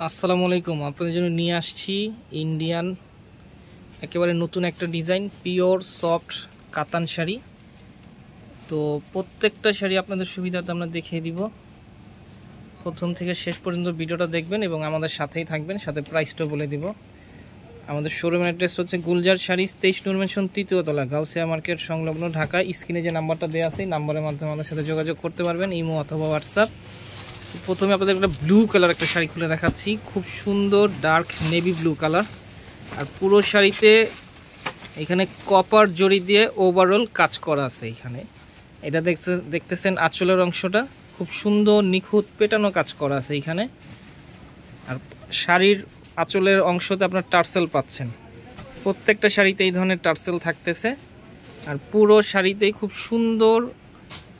আসসালামু আলাইকুম। আপনাদের জন্য নিয়ে আসছি ইন্ডিয়ান একেবারে নতুন একটা ডিজাইন পিওর সফট কাতান শাড়ি। তো প্রত্যেকটা শাড়ি আপনাদের সুবিধাতে আমরা দেখিয়ে দিব। প্রথম থেকে শেষ পর্যন্ত ভিডিওটা দেখবেন এবং আমাদের সাথেই থাকবেন, সাথে প্রাইসটাও বলে দিব। আমাদের শোরুমের অ্যাড্রেস হচ্ছে গুলজার শাড়ি 23 নূর মেনশন 3য় তলা, গাউসিয়া মার্কেট সংলগ্ন, ঢাকা। স্ক্রিনে যে নাম্বারটা দেওয়া আছে এই নাম্বারের মাধ্যমে আমাদের সাথে যোগাযোগ করতে পারবেন, ইমো অথবা হোয়াটসঅ্যাপ। প্রথমে আপনাদের একটা ব্লু কালার একটা শাড়ি খুলে দেখাচ্ছি, খুব সুন্দর ডার্ক নেভি ব্লু কালার। আর পুরো শাড়িতে এখানে কপার জড়ি দিয়ে ওভারঅল কাজ করা আছে। এখানে এটা দেখতেছেন আঁচলের অংশটা খুব সুন্দর নিখুঁত পেটানো কাজ করা আছে এখানে। আর শাড়ির আঁচলের অংশতে আপনার টার্সেল পাচ্ছেন, প্রত্যেকটা শাড়িতে এই ধরনের টার্সেল থাকতেছে। আর পুরো শাড়িতেই খুব সুন্দর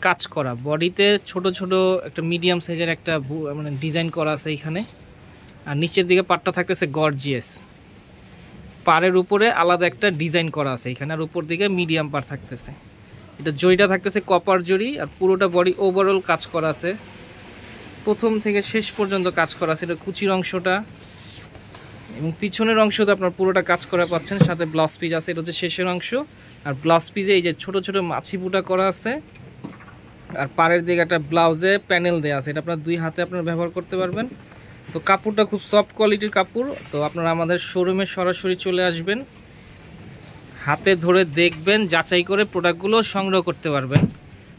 কাজ করা, বডিতে ছোট ছোট একটা মিডিয়াম সাইজের একটা মানে ডিজাইন করা আছে এইখানে। আর নিচের দিকে পাটটা থাকতেছে গর্জিয়াস, পাড়ের উপরে আলাদা একটা ডিজাইন করা আছে এখানে। আর উপর দিকে মিডিয়াম পাড় থাকতেছে, এটা জড়িটা থাকতেছে কপার জড়ি। আর পুরোটা বডি ওভারঅল কাজ করা আছে, প্রথম থেকে শেষ পর্যন্ত কাজ করা আছে। এটা কুচির অংশটা এবং পিছনের অংশতে আপনার পুরোটা কাজ করা পাচ্ছেন, সাথে ব্লাউজ পিস আছে। এটা হচ্ছে শেষের অংশ। আর ব্লাউজ পিসে এই যে ছোট ছোট মাছি বুটা করা আছে। আর পাড়ের দিকে একটা ব্লাউজে প্যানেল দেওয়া আছে, এটা আপনার দুই হাতে আপনারা ব্যবহার করতে পারবেন। তো কাপড়টা খুব সফট কোয়ালিটির কাপড়। তো আপনারা আমাদের শোরুমে সরাসরি চলে আসবেন, হাতে ধরে দেখবেন, যাচাই করে প্রোডাক্টগুলো সংগ্রহ করতে পারবেন।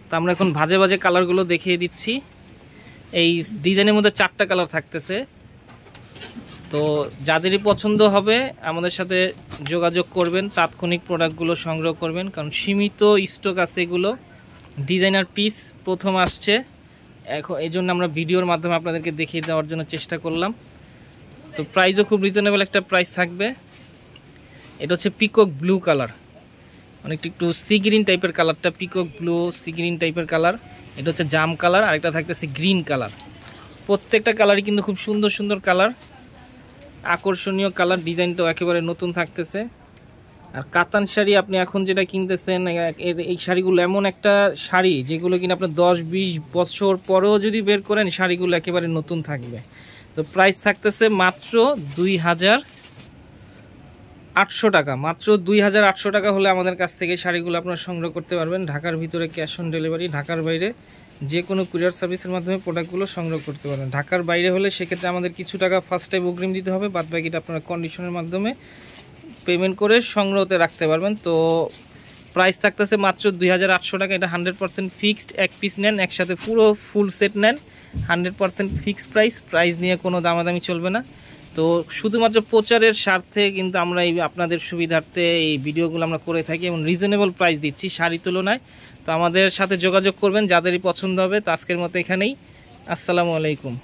তো আমরা এখন ভাজে ভাজে কালারগুলো দেখিয়ে দিচ্ছি। এই ডিজাইনের মধ্যে 4টা কালার থাকতেছে। তো যাদেরই পছন্দ হবে আমাদের সাথে যোগাযোগ করবেন, তাৎক্ষণিক প্রোডাক্টগুলো সংগ্রহ করবেন, কারণ সীমিত স্টক আছে এগুলো। ডিজাইনার পিস প্রথম আসছে এখন, এই জন্য আমরা ভিডিওর মাধ্যমে আপনাদেরকে দেখিয়ে দেওয়ার জন্য চেষ্টা করলাম। তো প্রাইসও খুব রিজনেবল একটা প্রাইস থাকবে। এটা হচ্ছে পিকক ব্লু কালার, অনেকটা একটু সি গ্রিন টাইপের কালারটা, পিকক ব্লু সি গ্রিন টাইপের কালার। এটা হচ্ছে জাম কালার, আরেকটা থাকতেছে গ্রিন কালার। প্রত্যেকটা কালারই কিন্তু খুব সুন্দর সুন্দর কালার, আকর্ষণীয় কালার। ডিজাইনটাও একেবারে নতুন থাকতেছে। আর কাতান শাড়ি আপনি এখন যেটা কিনতেছেন, এই শাড়িগুলো এমন একটা শাড়ি যেগুলো কিনা আপনার 10-20 বছর পরেও যদি বের করেন শাড়িগুলো একেবারে নতুন থাকবে। তো প্রাইস থাকতেছে মাত্র 2800 টাকা। মাত্র 2800 টাকা হলে আমাদের কাছ থেকে শাড়িগুলো আপনারা সংগ্রহ করতে পারবেন। ঢাকার ভিতরে ক্যাশ অন ডেলিভারি, ঢাকার বাইরে যে কোনো কুরিয়ার সার্ভিসের মাধ্যমে প্রোডাক্টগুলো সংগ্রহ করতে পারবেন। ঢাকার বাইরে হলে সেক্ষেত্রে আমাদের কিছু টাকা ফার্স্ট টাইম অগ্রিম দিতে হবে, বাদ বাকিটা আপনারা কন্ডিশনের মাধ্যমে পেমেন্ট করে সংগ্রহতে রাখতে পারবেন। তো প্রাইস থাকতেছে মাত্র 2800 টাকা। এটা 100% ফিক্সড। এক পিস নেন, একসাথে পুরো ফুল সেট নেন, 100% ফিক্সড প্রাইস নিয়ে কোনো দামাদামি চলবে না। তো শুধুমাত্র প্রচারের স্বার্থে কিন্তু আমরা এই আপনাদের সুবিধার্থে এই ভিডিওগুলো আমরা করে থাকি এবং রিজনেবল প্রাইস দিচ্ছি শাড়ি তুলনায়। তো আমাদের সাথে যোগাযোগ করবেন যাদেরই পছন্দ হবে। তো আজকের মতো এখানেই, আসসালামু আলাইকুম।